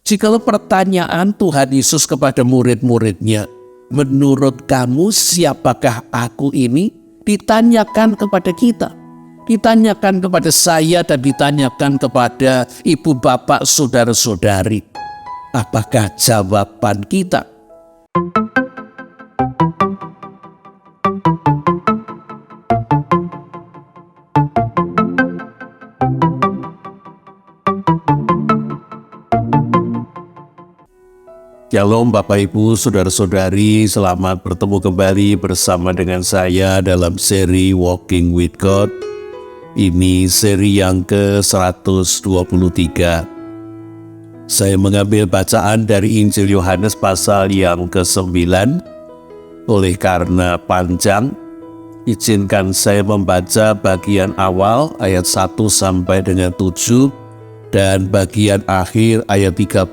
Jikalau pertanyaan Tuhan Yesus kepada murid-muridnya, menurut kamu siapakah aku ini? Ditanyakan kepada kita. Ditanyakan kepada saya dan ditanyakan kepada ibu bapak saudara-saudari. Apakah jawaban kita? Shalom Bapak Ibu, Saudara-saudari, selamat bertemu kembali bersama dengan saya dalam seri Walking with God. Ini seri yang ke-123. Saya mengambil bacaan dari Injil Yohanes pasal yang ke-9. Oleh karena panjang, izinkan saya membaca bagian awal ayat 1 sampai dengan 7 dan bagian akhir ayat 35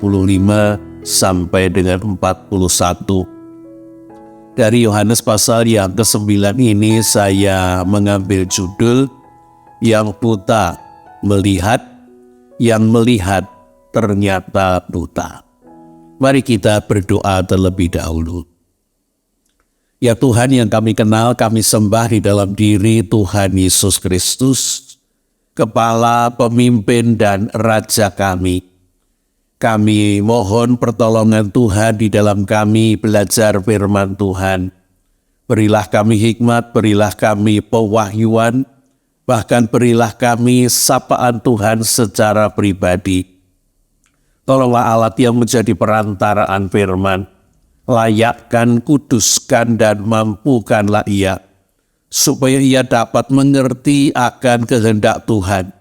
sampai dengan 41. Dari Yohanes pasal yang ke-9 ini saya mengambil judul Yang Buta Melihat, Yang Melihat Ternyata Buta. Mari kita berdoa terlebih dahulu. Ya Tuhan yang kami kenal, kami sembah di dalam diri Tuhan Yesus Kristus, Kepala, Pemimpin, dan Raja kami. Kami mohon pertolongan Tuhan di dalam kami belajar firman Tuhan. Berilah kami hikmat, berilah kami pewahyuan, bahkan berilah kami sapaan Tuhan secara pribadi. Tolonglah alat yang menjadi perantaraan firman, layakkan, kuduskan, dan mampukanlah ia, supaya ia dapat mengerti akan kehendak Tuhan,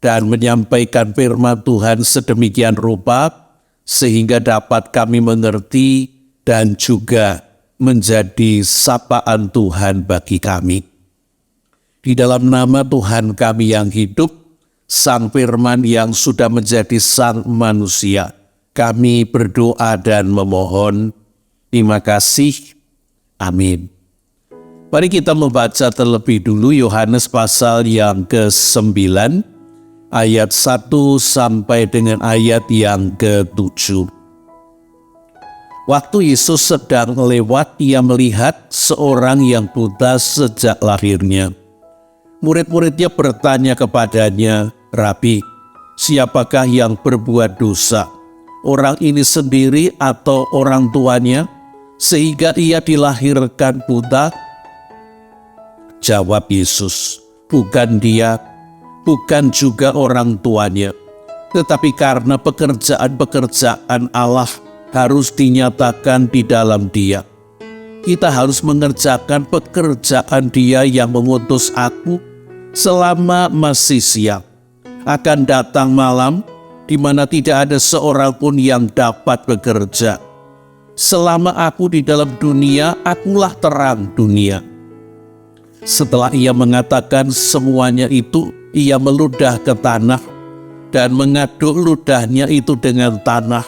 dan menyampaikan firman Tuhan sedemikian rupa sehingga dapat kami mengerti dan juga menjadi sapaan Tuhan bagi kami. Di dalam nama Tuhan kami yang hidup, Sang Firman yang sudah menjadi Sang Manusia, kami berdoa dan memohon. Terima kasih. Amin. Mari kita membaca terlebih dulu Yohanes pasal yang ke-9, ayat 1 sampai dengan ayat yang ke-7. Waktu Yesus sedang lewat, ia melihat seorang yang buta sejak lahirnya. Murid-muridnya bertanya kepadanya, "Rabi, siapakah yang berbuat dosa? Orang ini sendiri atau orang tuanya, sehingga ia dilahirkan buta?" Jawab Yesus, "Bukan dia, bukan juga orang tuanya, tetapi karena pekerjaan-pekerjaan Allah harus dinyatakan di dalam dia. Kita harus mengerjakan pekerjaan Dia yang mengutus aku selama masih siang. Akan datang malam di mana tidak ada seorang pun yang dapat bekerja. Selama aku di dalam dunia, akulah terang dunia." Setelah ia mengatakan semuanya itu, ia meludah ke tanah dan mengaduk ludahnya itu dengan tanah,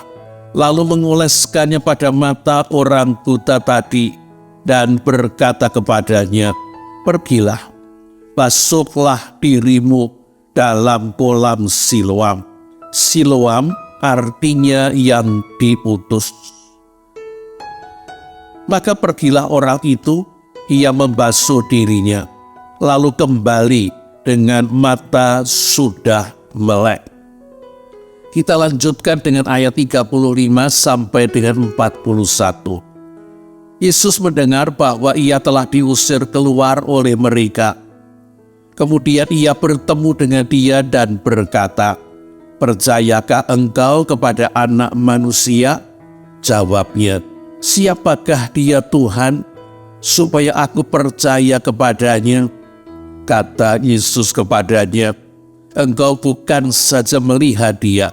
lalu mengoleskannya pada mata orang buta tadi dan berkata kepadanya, "Pergilah, basuhlah dirimu dalam kolam Siloam." Siloam artinya yang diutus. Maka pergilah orang itu, ia membasuh dirinya, lalu kembali dengan mata sudah melek. Kita lanjutkan dengan ayat 35 sampai dengan 41. Yesus mendengar bahwa ia telah diusir keluar oleh mereka. Kemudian ia bertemu dengan dia dan berkata, "Percayakah engkau kepada Anak Manusia?" Jawabnya, "Siapakah dia Tuhan, supaya aku percaya kepadanya?" Kata Yesus kepadanya, "Engkau bukan saja melihat dia,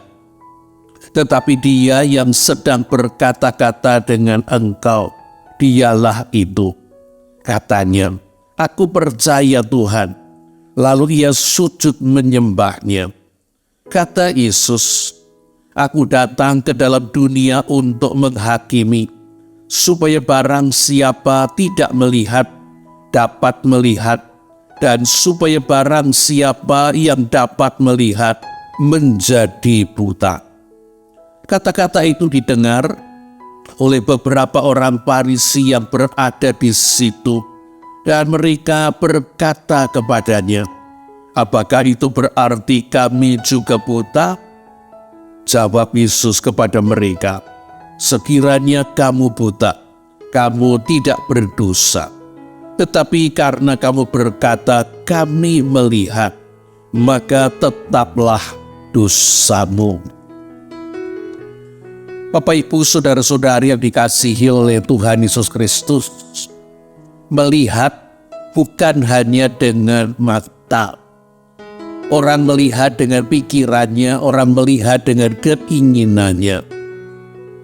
tetapi dia yang sedang berkata-kata dengan engkau, dialah itu." Katanya, "Aku percaya Tuhan." Lalu ia sujud menyembahnya. Kata Yesus, "Aku datang ke dalam dunia untuk menghakimi, supaya barang siapa tidak melihat, dapat melihat, dan supaya barang siapa yang dapat melihat, menjadi buta." Kata-kata itu didengar oleh beberapa orang Farisi yang berada di situ, dan mereka berkata kepadanya, "Apakah itu berarti kami juga buta?" Jawab Yesus kepada mereka, "Sekiranya kamu buta, kamu tidak berdosa. Tetapi karena kamu berkata, 'Kami melihat,' maka tetaplah dosamu." Bapak, Ibu, saudara-saudari yang dikasihi oleh Tuhan Yesus Kristus, melihat bukan hanya dengan mata. Orang melihat dengan pikirannya, orang melihat dengan keinginannya.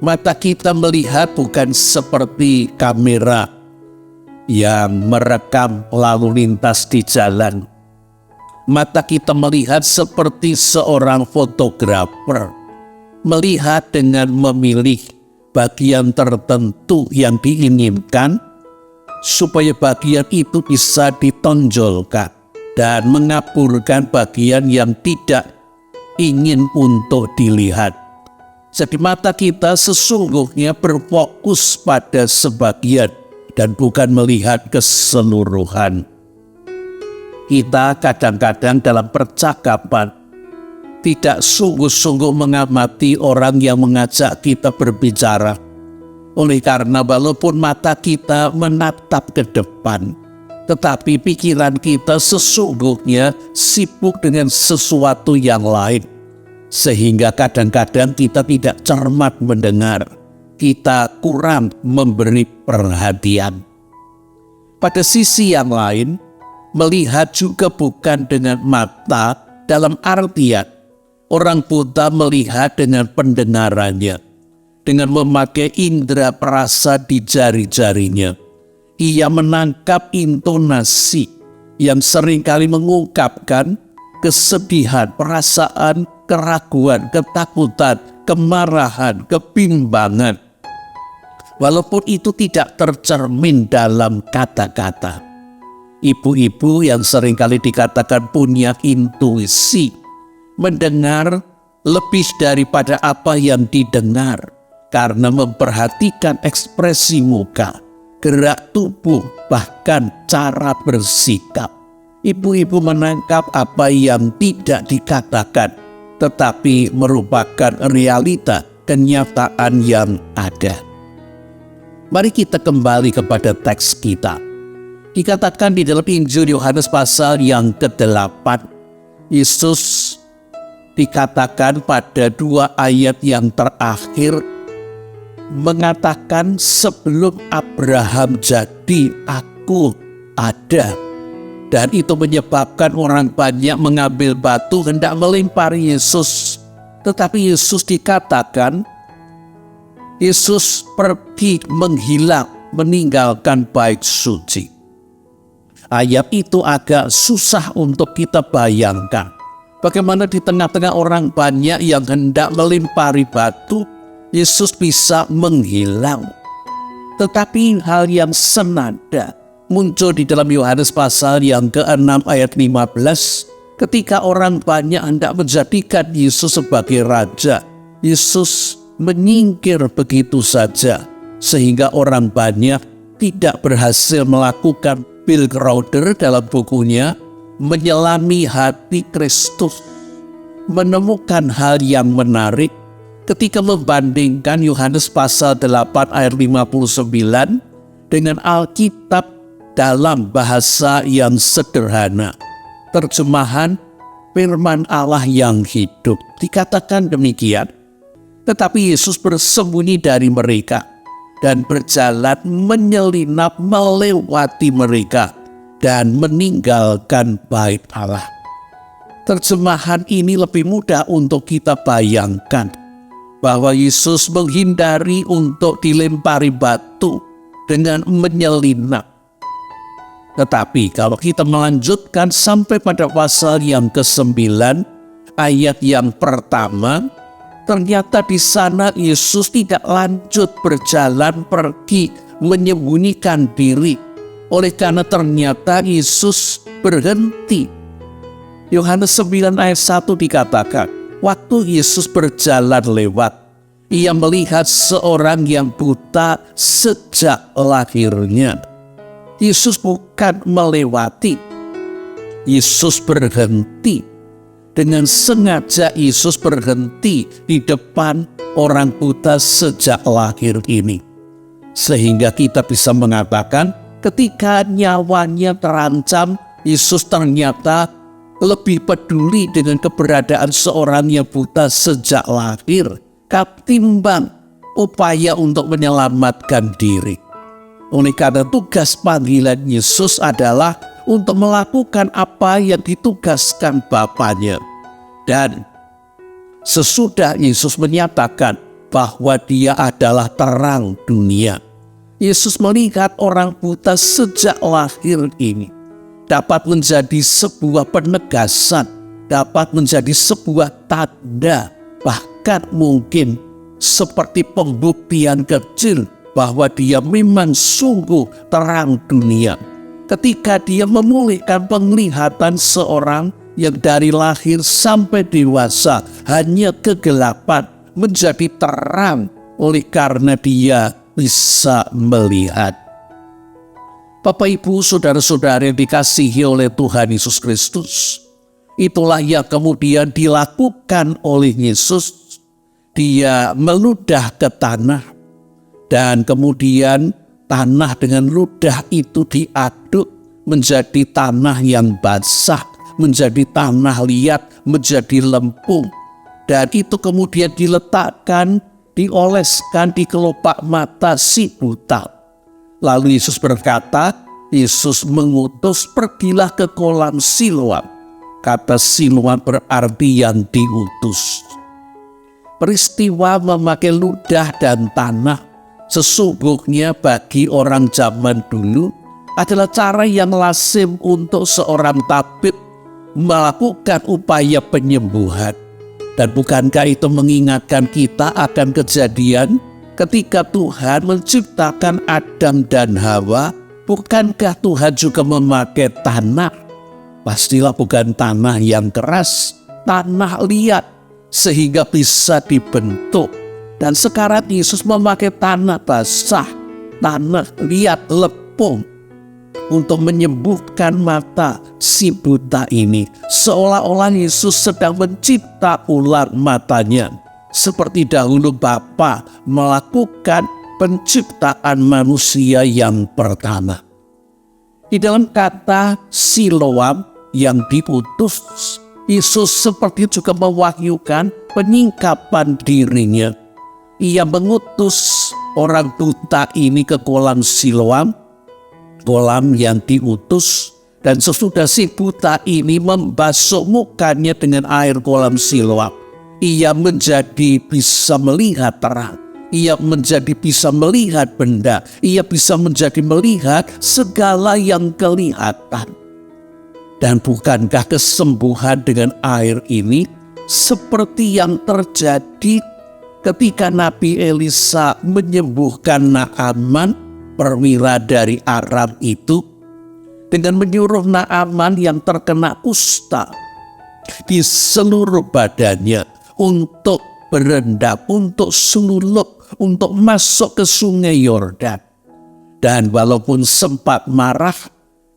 Mata kita melihat bukan seperti kamera yang merekam lalu lintas di jalan. Mata kita melihat seperti seorang fotografer, melihat dengan memilih bagian tertentu yang diinginkan, supaya bagian itu bisa ditonjolkan dan mengaburkan bagian yang tidak ingin untuk dilihat. Jadi mata kita sesungguhnya berfokus pada sebagian dan bukan melihat keseluruhan. Kita kadang-kadang dalam percakapan tidak sungguh-sungguh mengamati orang yang mengajak kita berbicara. Oleh karena walaupun mata kita menatap ke depan, tetapi pikiran kita sesungguhnya sibuk dengan sesuatu yang lain. Sehingga kadang-kadang kita tidak cermat mendengar, kita kurang memberi perhatian. Pada sisi yang lain, melihat juga bukan dengan mata dalam artian orang buta melihat dengan pendengarannya, dengan memakai indera perasa di jari-jarinya. Ia menangkap intonasi yang seringkali mengungkapkan kesedihan, perasaan, keraguan, ketakutan, kemarahan, kebimbangan. Walaupun itu tidak tercermin dalam kata-kata. Ibu-ibu yang seringkali dikatakan punya intuisi, mendengar lebih daripada apa yang didengar karena memperhatikan ekspresi muka, gerak tubuh, bahkan cara bersikap. Ibu-ibu menangkap apa yang tidak dikatakan, tetapi merupakan realita kenyataan yang ada. Mari kita kembali kepada teks kita. Dikatakan di dalam Injil Yohanes pasal yang ke-8, Yesus dikatakan pada 2 ayat yang terakhir mengatakan, "Sebelum Abraham jadi, aku ada." Dan itu menyebabkan orang banyak mengambil batu hendak melempari Yesus. Tetapi Yesus dikatakan, Yesus pergi menghilang, meninggalkan bait suci. Ayat itu agak susah untuk kita bayangkan. Bagaimana di tengah-tengah orang banyak yang hendak melempari batu, Yesus bisa menghilang. Tetapi hal yang senada muncul di dalam Yohanes pasal yang ke-6 ayat 15. Ketika orang banyak hendak menjadikan Yesus sebagai raja, Yesus menyingkir begitu saja, sehingga orang banyak tidak berhasil melakukan Bill Crowder dalam bukunya Menyelami Hati Kristus, menemukan hal yang menarik ketika membandingkan Yohanes pasal 8 ayat 59 dengan Alkitab dalam bahasa yang sederhana. Terjemahan firman Allah yang hidup. Dikatakan demikian, tetapi Yesus bersembunyi dari mereka dan berjalan menyelinap melewati mereka dan meninggalkan bait Allah. Terjemahan ini lebih mudah untuk kita bayangkan bahwa Yesus menghindari untuk dilempari batu dengan menyelinap. Tetapi kalau kita melanjutkan sampai pada pasal yang ke-9, ayat yang pertama, ternyata di sana Yesus tidak lanjut berjalan pergi menyembunyikan diri. Oleh karena ternyata Yesus berhenti. Yohanes 9 ayat 1 dikatakan, waktu Yesus berjalan lewat, Ia melihat seorang yang buta sejak lahirnya. Yesus bukan melewati, Yesus berhenti. Dengan sengaja Yesus berhenti di depan orang buta sejak lahir ini. Sehingga kita bisa mengatakan ketika nyawanya terancam, Yesus ternyata lebih peduli dengan keberadaan seorang yang buta sejak lahir ketimbang upaya untuk menyelamatkan diri. Oleh karena tugas panggilan Yesus adalah untuk melakukan apa yang ditugaskan Bapanya. Dan sesudah Yesus menyatakan bahwa dia adalah terang dunia, Yesus melihat orang buta sejak lahir ini dapat menjadi sebuah penegasan, dapat menjadi sebuah tanda, bahkan mungkin seperti pembuktian kecil bahwa dia memang sungguh terang dunia. Ketika dia memulihkan penglihatan seorang yang dari lahir sampai dewasa hanya kegelapan menjadi terang oleh karena dia bisa melihat. Bapak, Ibu, saudara-saudara yang dikasihi oleh Tuhan Yesus Kristus, itulah yang kemudian dilakukan oleh Yesus. Dia meludah ke tanah dan kemudian tanah dengan ludah itu diaduk menjadi tanah yang basah, menjadi tanah liat, menjadi lempung. Dan itu kemudian diletakkan, dioleskan di kelopak mata si buta. Lalu Yesus berkata, Yesus mengutus, pergilah ke kolam Siloam. Kata Siloam berarti yang diutus. Peristiwa memakai ludah dan tanah sesungguhnya bagi orang zaman dulu adalah cara yang lazim untuk seorang tabib melakukan upaya penyembuhan. Dan bukankah itu mengingatkan kita akan kejadian ketika Tuhan menciptakan Adam dan Hawa? Bukankah Tuhan juga memakai tanah? Pastilah bukan tanah yang keras, tanah liat sehingga bisa dibentuk. Dan sekarang Yesus memakai tanah basah, tanah liat, lepung untuk menyembuhkan mata si buta ini. Seolah-olah Yesus sedang mencipta ulang matanya. Seperti dahulu Bapa melakukan penciptaan manusia yang pertama. Di dalam kata Siloam yang diutus, Yesus seperti juga mewahyukan penyingkapan dirinya. Ia mengutus orang buta ini ke kolam Siloam, kolam yang diutus, dan sesudah si buta ini membasuh mukanya dengan air kolam Siloam, ia menjadi bisa melihat terang, ia menjadi bisa melihat benda, ia bisa menjadi melihat segala yang kelihatan. Dan bukankah kesembuhan dengan air ini seperti yang terjadi ketika Nabi Elisa menyembuhkan Naaman, perwira dari Aram itu, dengan menyuruh Naaman yang terkena kusta di seluruh badannya untuk berendam, untuk selulup, untuk masuk ke sungai Yordan. Dan walaupun sempat marah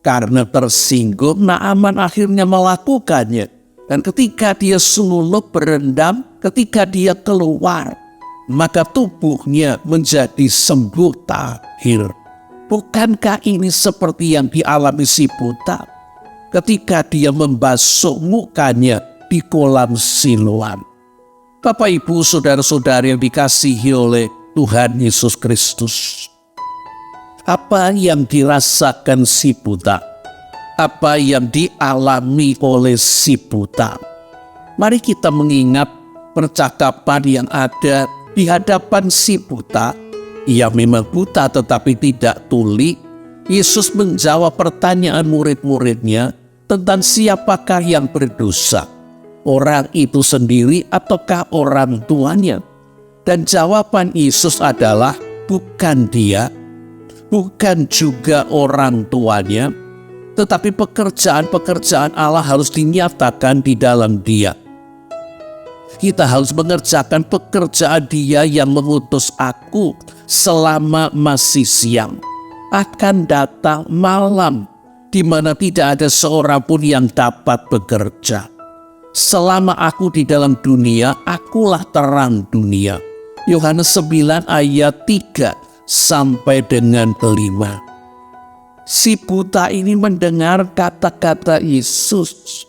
karena tersinggung, Naaman akhirnya melakukannya. Dan ketika dia selulup berendam, ketika dia keluar, maka tubuhnya menjadi sembuh tahir. Bukankah ini seperti yang dialami si buta ketika dia membasuh mukanya di kolam Siloam? Bapak, Ibu, saudara-saudara yang dikasihi oleh Tuhan Yesus Kristus, apa yang dirasakan si buta? Apa yang dialami oleh si buta? Mari kita mengingat percakapan yang ada di hadapan si buta. Ia memang buta tetapi tidak tuli. Yesus menjawab pertanyaan murid-muridnya tentang siapakah yang berdosa, orang itu sendiri ataukah orang tuanya. Dan jawaban Yesus adalah bukan dia, bukan juga orang tuanya, tetapi pekerjaan-pekerjaan Allah harus dinyatakan di dalam dia. Kita harus mengerjakan pekerjaan Dia yang mengutus aku selama masih siang. Akan datang malam di mana tidak ada seorang pun yang dapat bekerja. Selama aku di dalam dunia, akulah terang dunia. Yohanes 9 ayat 3 sampai dengan 5. Si buta ini mendengar kata-kata Yesus,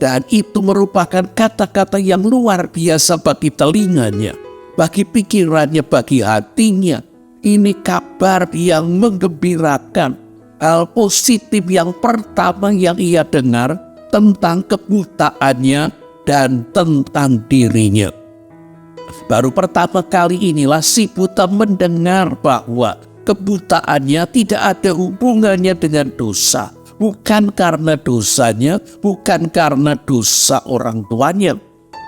dan itu merupakan kata-kata yang luar biasa bagi telinganya, bagi pikirannya, bagi hatinya. Ini kabar yang menggembirakan. Hal positif yang pertama yang ia dengar tentang kebutaannya dan tentang dirinya. Baru pertama kali inilah si buta mendengar bahwa kebutaannya tidak ada hubungannya dengan dosa. Bukan karena dosanya, bukan karena dosa orang tuanya.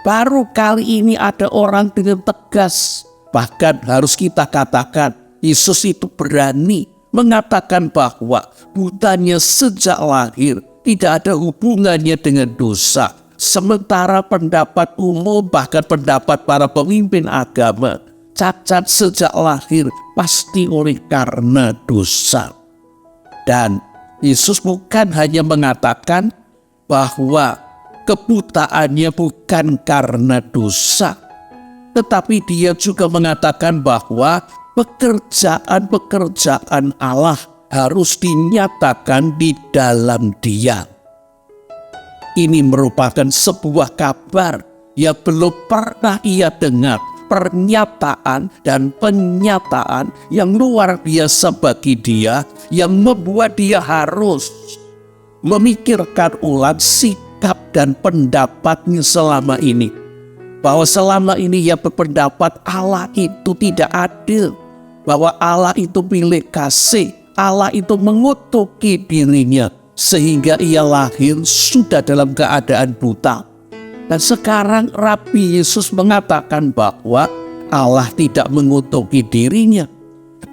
Baru kali ini ada orang dengan tegas, bahkan harus kita katakan, Yesus itu berani mengatakan bahwa butanya sejak lahir tidak ada hubungannya dengan dosa. Sementara pendapat umum, bahkan pendapat para pemimpin agama, cacat sejak lahir pasti oleh karena dosa. Dan Yesus bukan hanya mengatakan bahwa kebutaannya bukan karena dosa, tetapi Dia juga mengatakan bahwa pekerjaan-pekerjaan Allah harus dinyatakan di dalam Dia. Ini merupakan sebuah kabar yang belum pernah ia dengar. Pernyataan dan penyataan yang luar biasa bagi dia, yang membuat dia harus memikirkan ulang sikap dan pendapatnya selama ini. Bahwa selama ini ia berpendapat Allah itu tidak adil, bahwa Allah itu milik kasih, Allah itu mengutuki dirinya, sehingga ia lahir sudah dalam keadaan buta. Dan sekarang Rabi Yesus mengatakan bahwa Allah tidak mengutuki dirinya.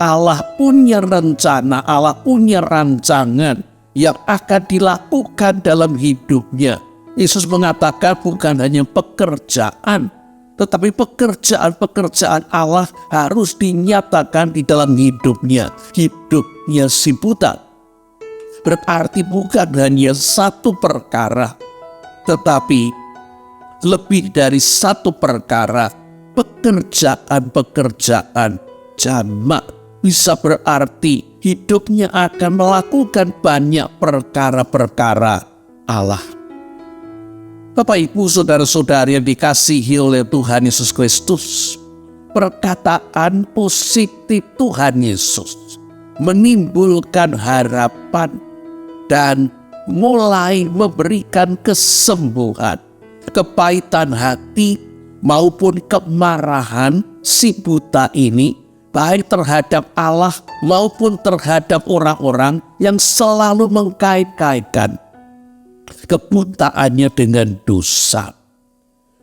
Allah punya rencana, Allah punya rancangan yang akan dilakukan dalam hidupnya. Yesus mengatakan bukan hanya pekerjaan, tetapi pekerjaan-pekerjaan Allah harus dinyatakan di dalam hidupnya si buta. Berarti bukan hanya satu perkara, tetapi lebih dari satu perkara. Pekerjaan-pekerjaan jamak bisa berarti hidupnya akan melakukan banyak perkara-perkara Allah. Bapak, Ibu, saudara-saudari yang dikasihi oleh Tuhan Yesus Kristus, perkataan positif Tuhan Yesus menimbulkan harapan dan mulai memberikan kesembuhan. Kepahitan hati maupun kemarahan si buta ini, baik terhadap Allah maupun terhadap orang-orang yang selalu mengkait-kaitkan kebutaannya dengan dosa.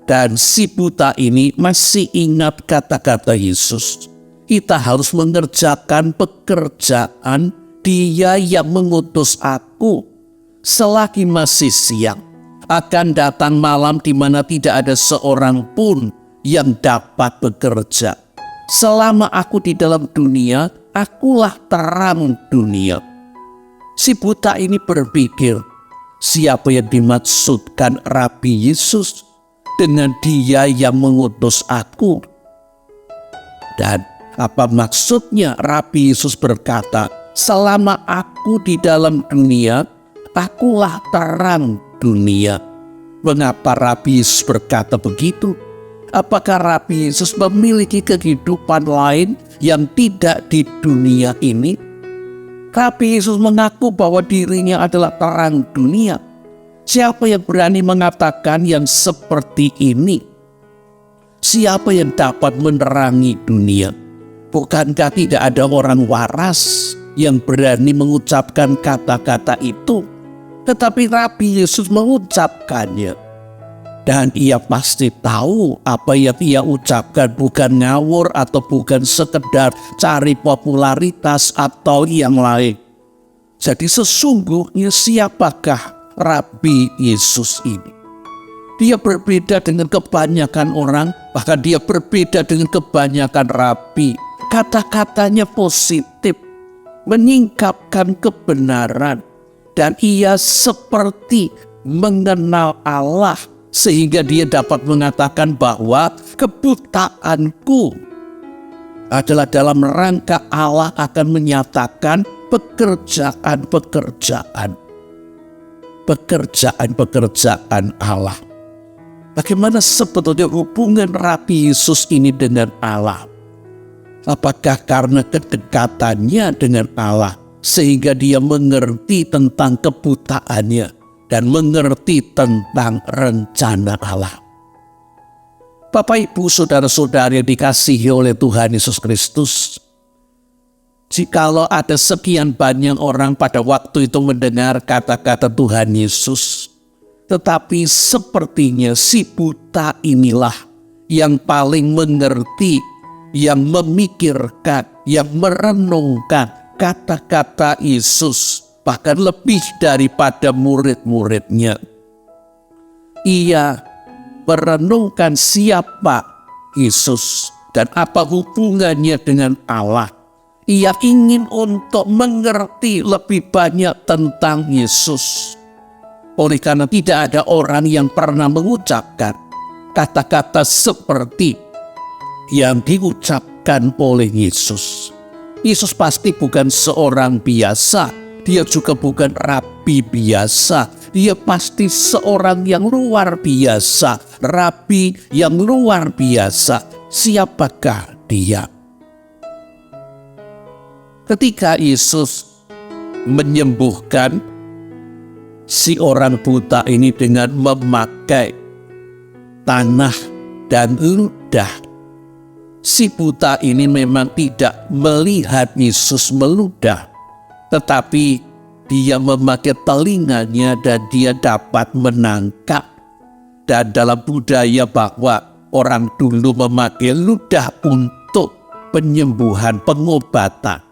Dan si buta ini masih ingat kata-kata Yesus, kita harus mengerjakan pekerjaan Dia yang mengutus aku selagi masih siang. Akan datang malam di mana tidak ada seorang pun yang dapat bekerja. Selama aku di dalam dunia, akulah terang dunia. Si buta ini berpikir, siapa yang dimaksudkan Rabi Yesus dengan Dia yang mengutus aku? Dan apa maksudnya Rabi Yesus berkata, selama aku di dalam dunia, akulah terang dunia. Mengapa Rabi Yesus berkata begitu? Apakah Rabi Yesus memiliki kehidupan lain yang tidak di dunia ini? Rabi Yesus mengaku bahwa dirinya adalah terang dunia. Siapa yang berani mengatakan yang seperti ini? Siapa yang dapat menerangi dunia? Bukankah tidak ada orang waras yang berani mengucapkan kata-kata itu? Tetapi Rabi Yesus mengucapkannya. Dan ia pasti tahu apa yang ia ucapkan bukan ngawur atau bukan sekedar cari popularitas atau yang lain. Jadi sesungguhnya siapakah Rabi Yesus ini? Dia berbeda dengan kebanyakan orang, bahkan dia berbeda dengan kebanyakan rabi. Kata-katanya positif, menyingkapkan kebenaran, dan ia seperti mengenal Allah, sehingga dia dapat mengatakan bahwa kebutaanku adalah dalam rangka Allah akan menyatakan pekerjaan Allah. Bagaimana sebetulnya hubungan Rabi Yesus ini dengan Allah? Apakah karena kedekatannya dengan Allah sehingga dia mengerti tentang kebutaannya dan mengerti tentang rencana Allah? Bapak, Ibu, saudara-saudari yang dikasihi oleh Tuhan Yesus Kristus, jikalau ada sekian banyak orang pada waktu itu mendengar kata-kata Tuhan Yesus, tetapi sepertinya si buta inilah yang paling mengerti, yang memikirkan, yang merenungkan kata-kata Yesus, bahkan lebih daripada murid-muridnya. Ia merenungkan siapa Yesus dan apa hubungannya dengan Allah. Ia ingin untuk mengerti lebih banyak tentang Yesus. Oleh karena tidak ada orang yang pernah mengucapkan kata-kata seperti yang diucapkan oleh Yesus. Yesus pasti bukan seorang biasa. Dia juga bukan rabi biasa. Dia pasti seorang yang luar biasa. Rabi yang luar biasa. Siapakah dia? Ketika Yesus menyembuhkan si orang buta ini dengan memakai tanah dan ludah, si buta ini memang tidak melihat Yesus meludah, tetapi dia memakai telinganya dan dia dapat menangkap. Dan dalam budaya bahwa orang dulu memakai ludah untuk penyembuhan, pengobatan.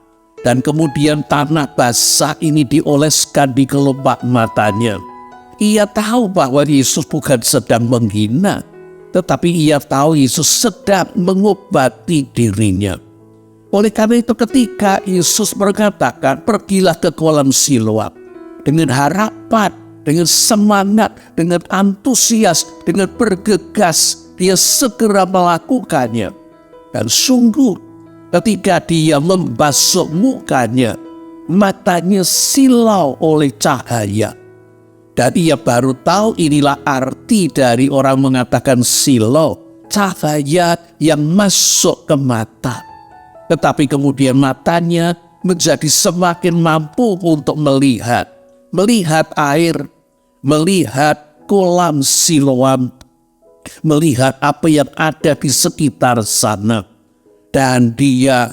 Dan kemudian tanah basah ini dioleskan di kelopak matanya. Ia tahu bahwa Yesus bukan sedang menghina, tetapi ia tahu Yesus sedang mengobati dirinya. Oleh karena itu ketika Yesus mengatakan pergilah ke kolam Siloam, dengan harapan, dengan semangat, dengan antusias, dengan bergegas, dia segera melakukannya. Dan sungguh ketika dia membasuh mukanya, matanya silau oleh cahaya. Dan ia baru tahu inilah arti dari orang mengatakan silau, cahaya yang masuk ke mata. Tetapi kemudian matanya menjadi semakin mampu untuk melihat air, melihat kolam Siloam, melihat apa yang ada di sekitar sana. Dan dia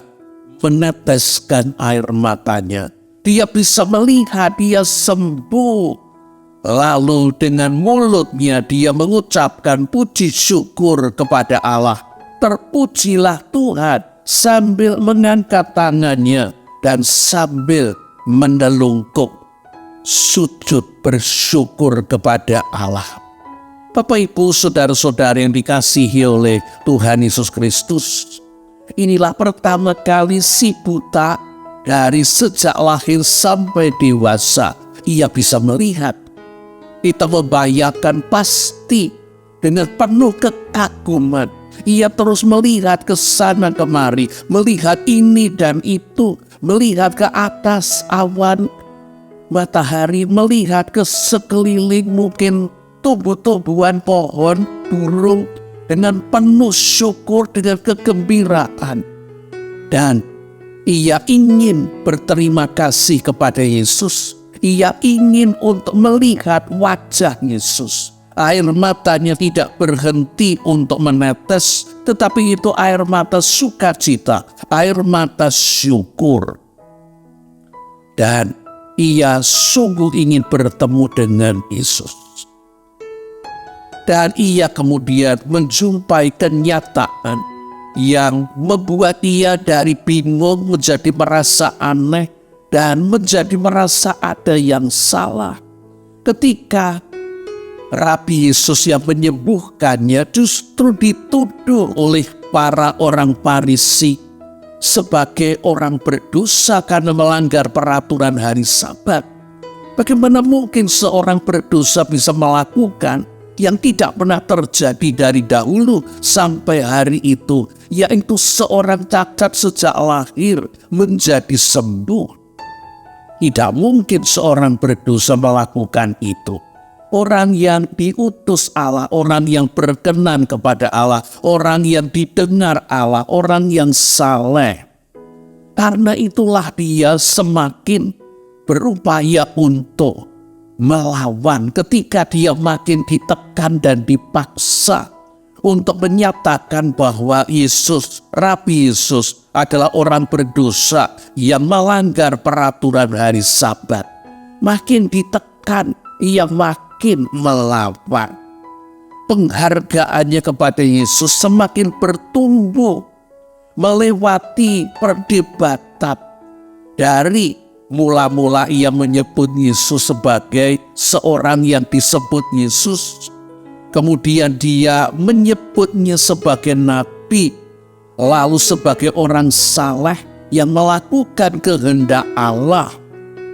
meneteskan air matanya. Dia bisa melihat, dia sembuh. Lalu dengan mulutnya dia mengucapkan puji syukur kepada Allah. Terpujilah Tuhan sambil mengangkat tangannya dan sambil menelungkup sujud bersyukur kepada Allah. Bapak, Ibu, saudara-saudara yang dikasihi oleh Tuhan Yesus Kristus, inilah pertama kali si buta dari sejak lahir sampai dewasa ia bisa melihat. Kita membayangkan pasti dengan penuh kekaguman. Ia terus melihat ke sana kemari, melihat ini dan itu, melihat ke atas awan matahari, melihat ke sekeliling mungkin tumbuh-tumbuhan, pohon, burung, dengan penuh syukur, dengan kegembiraan. Dan ia ingin berterima kasih kepada Yesus. Ia ingin untuk melihat wajah Yesus. Air matanya tidak berhenti untuk menetes, tetapi itu air mata sukacita, air mata syukur. Dan ia sungguh ingin bertemu dengan Yesus. Dan ia kemudian menjumpai kenyataan yang membuat ia dari bingung menjadi merasa aneh dan menjadi merasa ada yang salah. Ketika Rabi Yesus yang menyembuhkannya justru dituduh oleh para orang Farisi sebagai orang berdosa karena melanggar peraturan hari Sabat. Bagaimana mungkin seorang berdosa bisa melakukan yang tidak pernah terjadi dari dahulu sampai hari itu, yaitu seorang cacat sejak lahir menjadi sembuh? Tidak mungkin seorang berdosa melakukan itu. Orang yang diutus Allah, orang yang berkenan kepada Allah, orang yang didengar Allah, orang yang saleh. Karena itulah dia semakin berupaya untuk melawan ketika dia makin ditekan dan dipaksa untuk menyatakan bahwa Rabi Yesus adalah orang berdosa yang melanggar peraturan hari Sabat. Makin ditekan, ia makin melawan. Penghargaannya kepada Yesus semakin bertumbuh melewati perdebatan. Dari mula-mula ia menyebut Yesus sebagai seorang yang disebut Yesus. Kemudian dia menyebutnya sebagai nabi, lalu sebagai orang saleh yang melakukan kehendak Allah.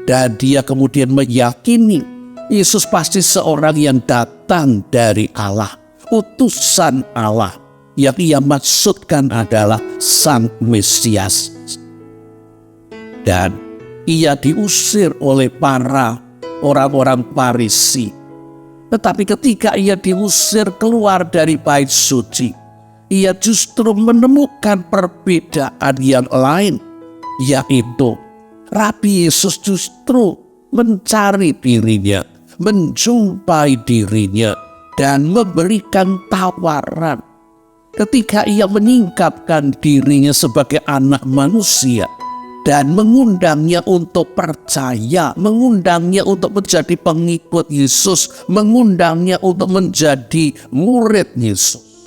Dan dia kemudian meyakini Yesus pasti seorang yang datang dari Allah, utusan Allah, yang ia maksudkan adalah Sang Mesias. Dan ia diusir oleh para orang-orang Farisi. Tetapi ketika ia diusir keluar dari bait suci, ia justru menemukan perbedaan yang lain, yaitu Rabi Yesus justru mencari dirinya, menjumpai dirinya, dan memberikan tawaran. Ketika ia meningkatkan dirinya sebagai anak manusia, dan mengundangnya untuk percaya, mengundangnya untuk menjadi pengikut Yesus, mengundangnya untuk menjadi murid Yesus.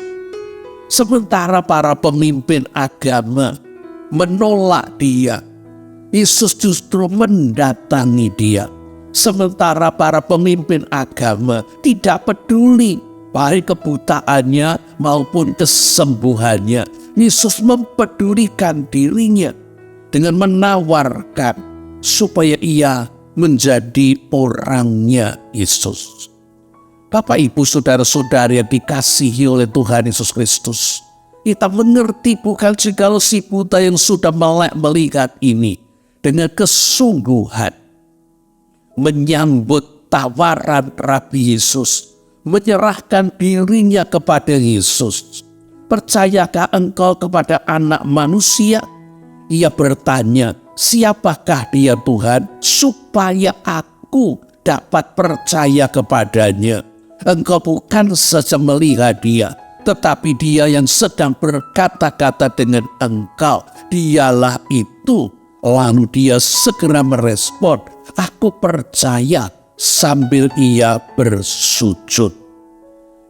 Sementara para pemimpin agama menolak dia, Yesus justru mendatangi dia. Sementara para pemimpin agama tidak peduli baik kebutaannya maupun kesembuhannya, Yesus mempedulikan dirinya dengan menawarkan supaya ia menjadi orangnya Yesus. Bapak, Ibu, saudara-saudara yang dikasihi oleh Tuhan Yesus Kristus, kita mengerti bukan segala si buta yang sudah melek melihat ini dengan kesungguhan menyambut tawaran Rabi Yesus, menyerahkan dirinya kepada Yesus. Percayakah engkau kepada Anak Manusia? Ia bertanya, siapakah dia Tuhan, supaya aku dapat percaya kepadanya? Engkau bukan saja melihat dia, tetapi dia yang sedang berkata-kata dengan engkau, dialah itu. Lalu dia segera merespon, aku percaya, sambil ia bersujud.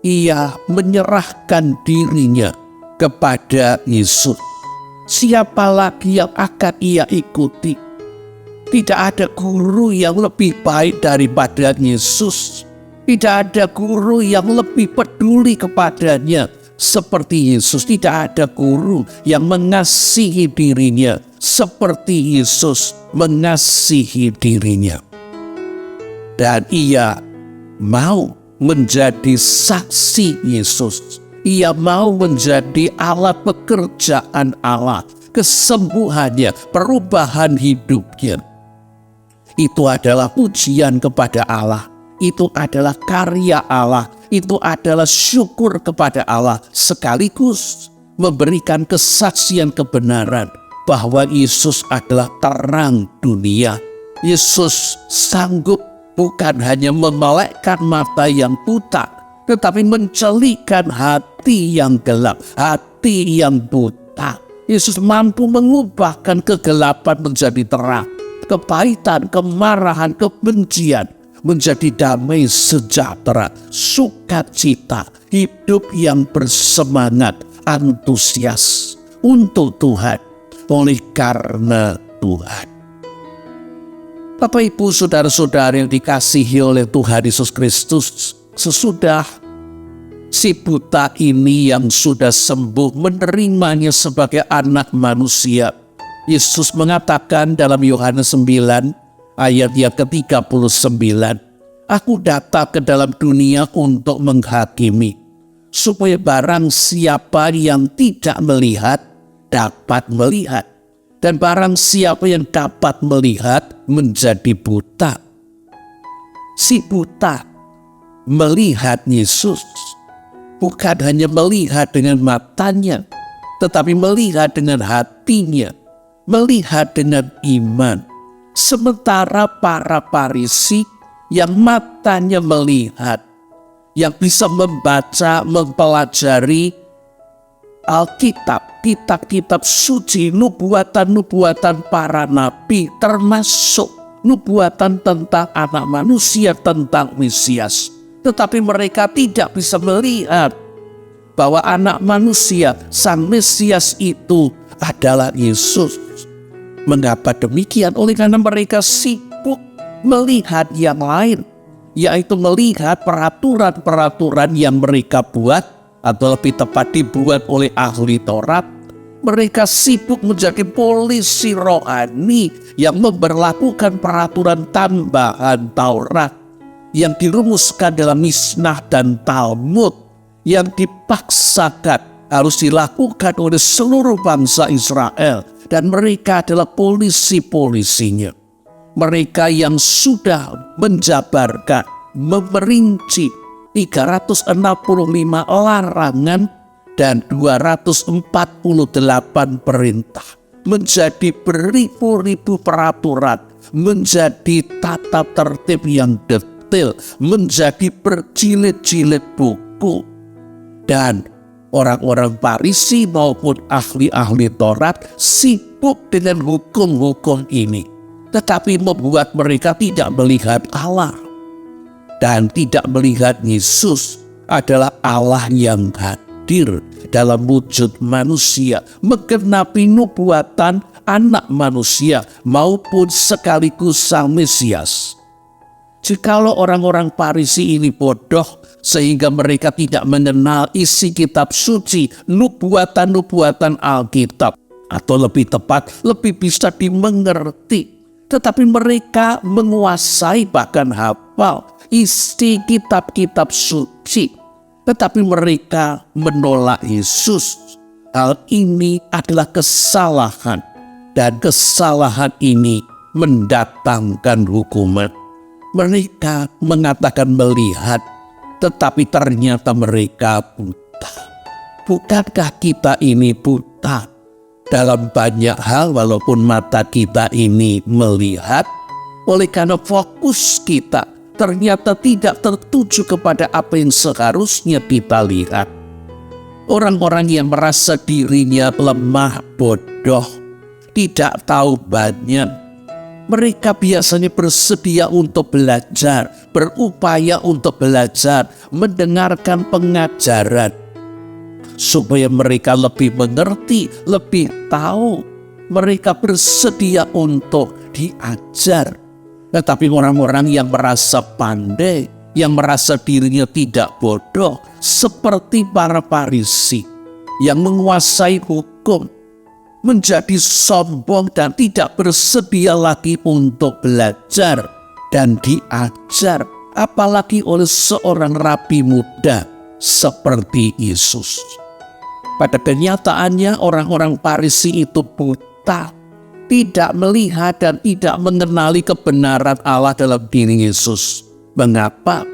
Ia menyerahkan dirinya kepada Yesus. Siapa lagi yang akan ia ikuti? Tidak ada guru yang lebih baik daripada Yesus. Tidak ada guru yang lebih peduli kepadanya seperti Yesus. Tidak ada guru yang mengasihi dirinya seperti Yesus mengasihi dirinya. Dan ia mau menjadi saksi Yesus. Ia mau menjadi alat pekerjaan Allah, kesembuhannya, perubahan hidupnya. Itu adalah pujian kepada Allah. Itu adalah karya Allah. Itu adalah syukur kepada Allah. Sekaligus memberikan kesaksian kebenaran bahwa Yesus adalah terang dunia. Yesus sanggup bukan hanya memelekkan mata yang buta, tetapi mencelikan hati yang gelap, hati yang buta. Yesus mampu mengubahkan kegelapan menjadi terang, kepahitan, kemarahan, kebencian menjadi damai sejahtera, sukacita, hidup yang bersemangat, antusias untuk Tuhan, oleh karena Tuhan. Bapak, Ibu, saudara-saudara yang dikasihi oleh Tuhan Yesus Kristus, Sesudah si buta ini yang sudah sembuh menerimanya sebagai anak manusia, Yesus mengatakan dalam Yohanes 9 ayat yang ke-39, "Aku datang ke dalam dunia untuk menghakimi, supaya barang siapa yang tidak melihat dapat melihat, dan barang siapa yang dapat melihat menjadi buta." Si buta melihat Yesus, bukan hanya melihat dengan matanya, tetapi melihat dengan hatinya, melihat dengan iman. Sementara para Farisi yang matanya melihat, yang bisa membaca, mempelajari Alkitab, kitab-kitab suci, nubuatan-nubuatan para nabi, termasuk nubuatan tentang anak manusia, tentang Mesias. Tetapi mereka tidak bisa melihat bahwa anak manusia, sang Mesias itu adalah Yesus. Mengapa demikian? Oleh karena mereka sibuk melihat yang lain, yaitu melihat peraturan-peraturan yang mereka buat, atau lebih tepat dibuat oleh ahli Taurat. Mereka sibuk menjadi polisi rohani yang memberlakukan peraturan tambahan Taurat yang dirumuskan dalam Mishnah dan Talmud, yang dipaksakan harus dilakukan oleh seluruh bangsa Israel, dan mereka adalah polisi-polisinya. Mereka yang sudah menjabarkan, memperinci 365 larangan dan 248 perintah menjadi beribu-ribu peraturan, menjadi tata tertib yang detail, menjadi berjilid-jilid buku. Dan orang-orang Farisi maupun ahli-ahli Taurat sibuk dengan hukum-hukum ini, tetapi membuat mereka tidak melihat Allah dan tidak melihat Yesus adalah Allah yang hadir dalam wujud manusia, menggenapi nubuatan anak manusia maupun sekaligus sang Mesias. Jikalau orang-orang Farisi ini bodoh sehingga mereka tidak mengenal isi kitab suci, nubuatan-nubuatan Alkitab, atau lebih tepat, lebih bisa dimengerti, tetapi mereka menguasai, bahkan hafal isi kitab-kitab suci, tetapi mereka menolak Yesus. Hal ini adalah kesalahan, dan kesalahan ini mendatangkan hukuman. Mereka mengatakan melihat, tetapi ternyata mereka buta. Bukankah kita ini buta dalam banyak hal, walaupun mata kita ini melihat? Oleh karena fokus kita ternyata tidak tertuju kepada apa yang seharusnya kita lihat. Orang-orang yang merasa dirinya lemah, bodoh, tidak tahu banyak, mereka biasanya bersedia untuk belajar, berupaya untuk belajar, mendengarkan pengajaran, supaya mereka lebih mengerti, lebih tahu. Mereka bersedia untuk diajar. Tetapi orang-orang yang merasa pandai, yang merasa dirinya tidak bodoh, seperti para Farisi yang menguasai hukum, menjadi sombong dan tidak bersedia lagi untuk belajar dan diajar, apalagi oleh seorang rabi muda seperti Yesus. Pada kenyataannya orang-orang Farisi itu buta, tidak melihat dan tidak mengenali kebenaran Allah dalam diri Yesus. Mengapa?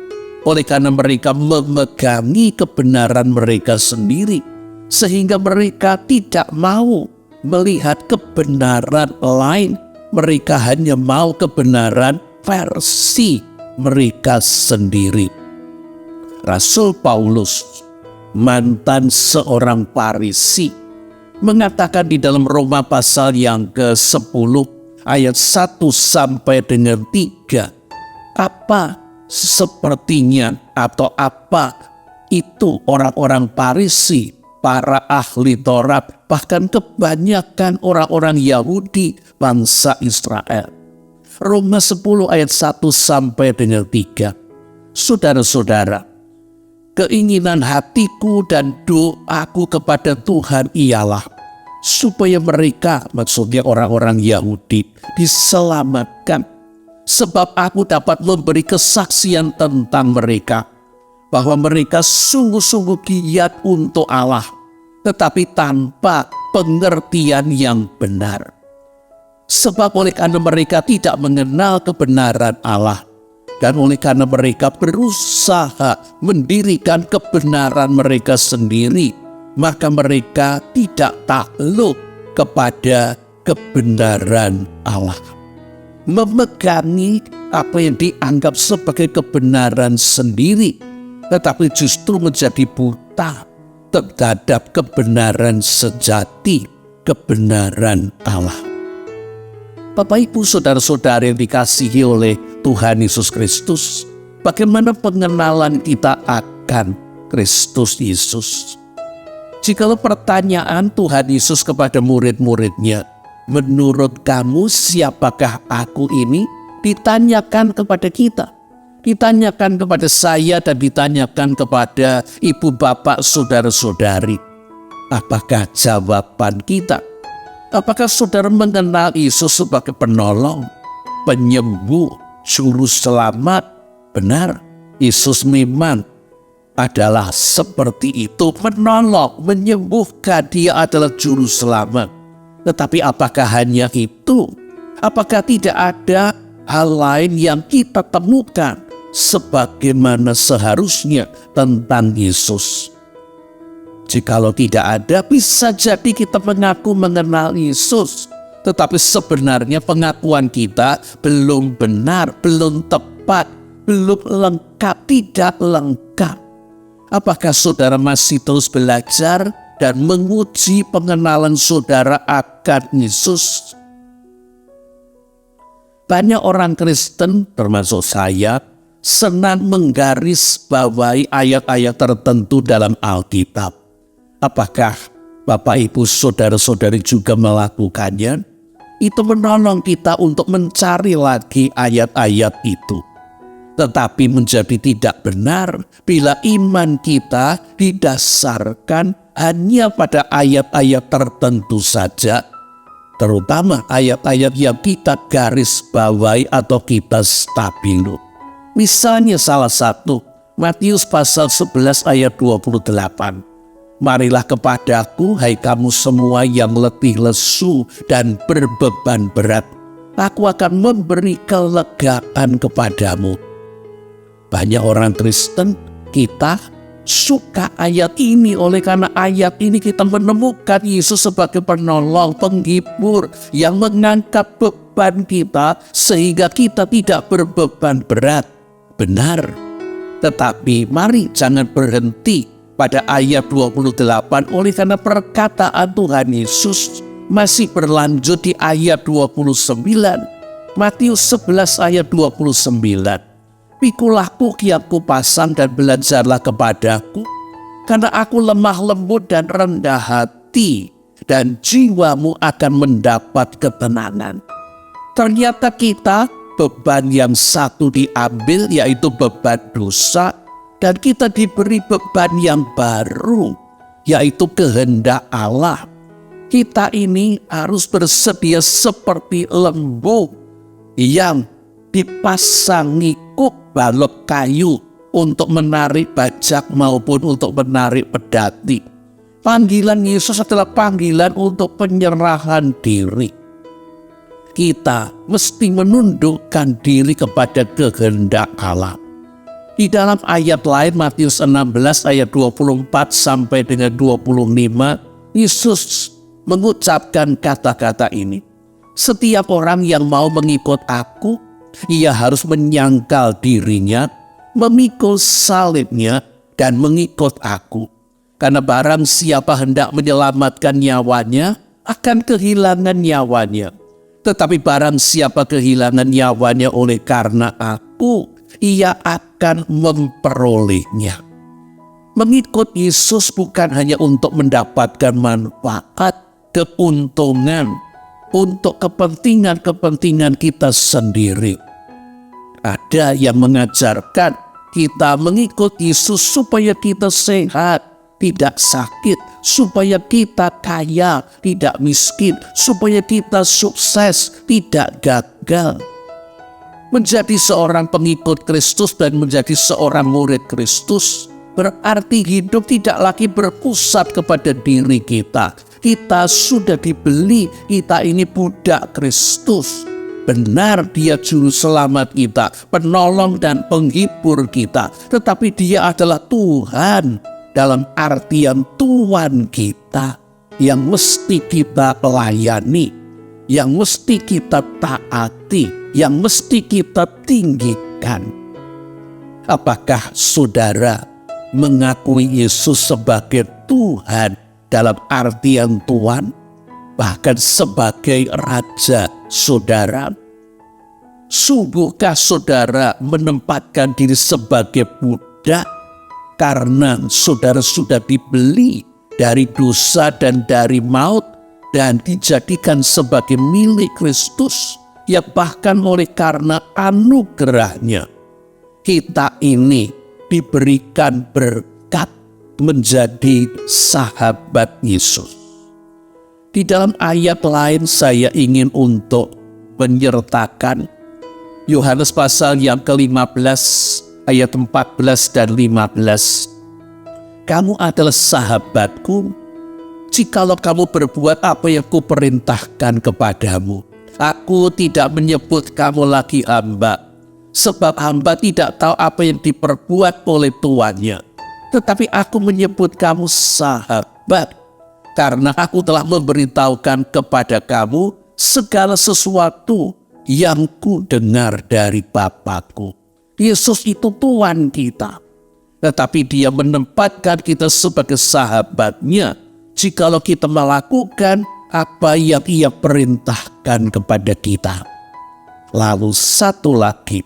Oleh karena mereka memegangi kebenaran mereka sendiri, sehingga mereka tidak mau melihat kebenaran lain. Mereka hanya mau kebenaran versi mereka sendiri. Rasul Paulus, mantan seorang Farisi, mengatakan di dalam Roma pasal yang ke-10 ayat 1 sampai dengan 3, apa sepertinya atau apa itu orang-orang Farisi, para ahli Taurat, bahkan kebanyakan orang-orang Yahudi bangsa Israel. Roma 10 ayat 1 sampai dengan 3. Saudara-saudara, Keinginan hatiku dan doaku kepada Tuhan ialah supaya mereka, maksudnya orang-orang Yahudi, diselamatkan. Sebab aku dapat memberi kesaksian tentang mereka, bahwa mereka sungguh-sungguh giat untuk Allah, tetapi tanpa pengertian yang benar. Sebab oleh karena mereka tidak mengenal kebenaran Allah, dan oleh karena mereka berusaha mendirikan kebenaran mereka sendiri, maka mereka tidak takluk kepada kebenaran Allah. Memegangi apa yang dianggap sebagai kebenaran sendiri, tetapi justru menjadi buta terhadap kebenaran sejati, kebenaran Allah. Bapak, Ibu, saudara-saudara yang dikasihi oleh Tuhan Yesus Kristus, bagaimana pengenalan kita akan Kristus Yesus? Jikalau pertanyaan Tuhan Yesus kepada murid-muridnya, menurut kamu siapakah aku ini? Ditanyakan kepada kita, ditanyakan kepada saya, dan ditanyakan kepada ibu bapak saudara-saudari. Apakah jawaban kita? Apakah saudara mengenal Yesus sebagai penolong, penyembuh, juru selamat? Benar, Yesus memang adalah seperti itu, menolong, menyembuhkan. Dia adalah juru selamat. Tetapi apakah hanya itu? Apakah tidak ada hal lain yang kita temukan sebagaimana seharusnya tentang Yesus? Jikalau tidak ada, bisa jadi kita mengaku mengenal Yesus, tetapi sebenarnya pengakuan kita belum benar, belum tepat, belum lengkap, tidak lengkap. Apakah saudara masih terus belajar dan menguji pengenalan saudara akan Yesus? Banyak orang Kristen, termasuk saya, senang menggarisbawahi ayat-ayat tertentu dalam Alkitab. Apakah Bapak, Ibu, saudara-saudari juga melakukannya? Itu menolong kita untuk mencari lagi ayat-ayat itu. Tetapi menjadi tidak benar bila iman kita didasarkan hanya pada ayat-ayat tertentu saja, terutama ayat-ayat yang kita garis bawahi atau kita stabilo. Misalnya salah satu, Matius pasal 11 ayat 28. Marilah kepadaku, hai kamu semua yang letih lesu dan berbeban berat. Aku akan memberi kelegaan kepadamu. Banyak orang Kristen, kita suka ayat ini. Oleh karena ayat ini kita menemukan Yesus sebagai penolong, penghibur yang mengangkat beban kita sehingga kita tidak berbeban berat. Benar. Tetapi mari jangan berhenti pada ayat 28, oleh karena perkataan Tuhan Yesus masih berlanjut di ayat 29. Matius 11 ayat 29. Pikulah puk yang kupasang dan belajarlah kepadaku, karena aku lemah lembut dan rendah hati, dan jiwamu akan mendapat ketenangan. Ternyata kita beban yang satu diambil, yaitu beban dosa, dan kita diberi beban yang baru, yaitu kehendak Allah. Kita ini harus bersedia seperti lembu yang dipasangi kuk balok kayu untuk menarik bajak maupun untuk menarik pedati. Panggilan Yesus adalah panggilan untuk penyerahan diri. Kita mesti menundukkan diri kepada kehendak Allah. Di dalam ayat lain, Matius 16 ayat 24 sampai dengan 25, Yesus mengucapkan kata-kata ini. Setiap orang yang mau mengikut aku, ia harus menyangkal dirinya, memikul salibnya, dan mengikut aku. Karena barang siapa hendak menyelamatkan nyawanya, akan kehilangan nyawanya. Tetapi barang siapa kehilangan nyawanya oleh karena aku, ia akan memperolehnya. Mengikut Yesus bukan hanya untuk mendapatkan manfaat, keuntungan, untuk kepentingan-kepentingan kita sendiri. Ada yang mengajarkan Kita mengikut Yesus supaya kita sehat, tidak sakit, supaya kita kaya, tidak miskin, supaya kita sukses, tidak gagal. Menjadi seorang pengikut Kristus dan menjadi seorang murid Kristus berarti hidup tidak lagi berpusat kepada diri kita. Kita sudah dibeli, kita ini budak Kristus. Benar, Dia juru selamat kita, penolong dan penghibur kita. Tetapi Dia adalah Tuhan dalam artian Tuhan kita yang mesti kita layani, yang mesti kita taati, yang mesti kita tinggikan. Apakah saudara mengakui Yesus sebagai Tuhan dalam artian Tuhan, bahkan sebagai Raja saudara? Sungguhkah saudara menempatkan diri sebagai budak karena saudara sudah dibeli dari dosa dan dari maut dan dijadikan sebagai milik Kristus, ya bahkan oleh karena anugerahnya kita ini diberikan berkat menjadi sahabat Yesus. Di dalam ayat lain saya ingin untuk menyertakan Yohanes pasal yang ke-15 ayat 14 dan 15. Kamu adalah sahabatku jikalau kamu berbuat apa yang kuperintahkan kepadamu. Aku tidak menyebut kamu lagi hamba, sebab hamba tidak tahu apa yang diperbuat oleh tuannya. Tetapi aku menyebut kamu sahabat, karena aku telah memberitahukan kepada kamu segala sesuatu yang ku dengar dari Bapa-Ku. Yesus itu Tuhan kita, tetapi Dia menempatkan kita sebagai sahabatnya jikalau kita melakukan apa yang Ia perintahkan kepada kita. Lalu satu lagi,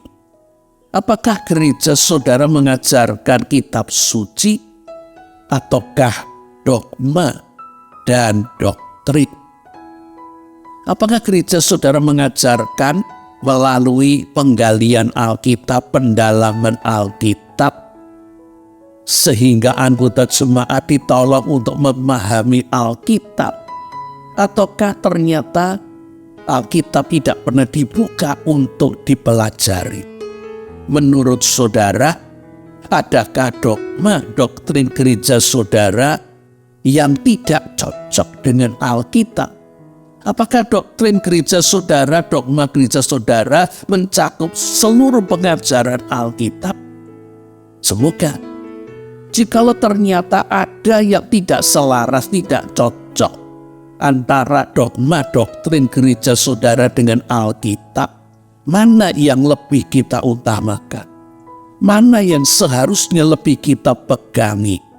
apakah gereja saudara mengajarkan kitab suci ataukah dogma dan doktrin? Apakah gereja saudara mengajarkan melalui penggalian Alkitab, pendalaman Alkitab, sehingga anggota jemaat ditolong untuk memahami Alkitab? Ataukah ternyata Alkitab tidak pernah dibuka untuk dipelajari? Menurut saudara, adakah dogma, doktrin gereja saudara yang tidak cocok dengan Alkitab? Apakah doktrin gereja saudara, dogma gereja saudara mencakup seluruh pengajaran Alkitab? Semoga. Jikalau ternyata ada yang tidak selaras, tidak cocok antara dogma doktrin gereja saudara dengan Alkitab, mana yang lebih kita utamakan? Mana yang seharusnya lebih kita pegangi?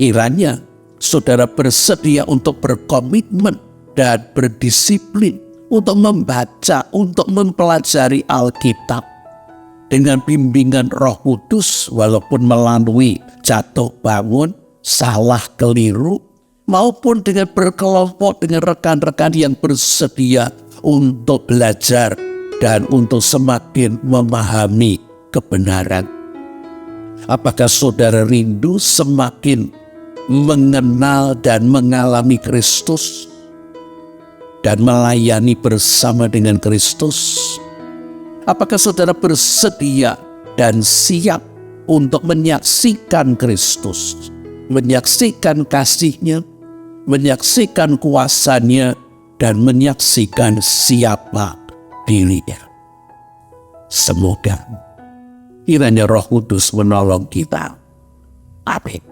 Kiranya saudara bersedia untuk berkomitmen dan berdisiplin untuk membaca, untuk mempelajari Alkitab dengan bimbingan Roh Kudus, walaupun melalui jatuh bangun, salah keliru, maupun dengan berkelompok dengan rekan-rekan yang bersedia untuk belajar dan untuk semakin memahami kebenaran. Apakah saudara rindu semakin mengenal dan mengalami Kristus dan melayani bersama dengan Kristus? Apakah saudara bersedia dan siap untuk menyaksikan Kristus, menyaksikan kasih-Nya, menyaksikan kuasa-Nya, dan menyaksikan siapa diri-Nya? Semoga kiranya Roh Kudus menolong kita. Amin.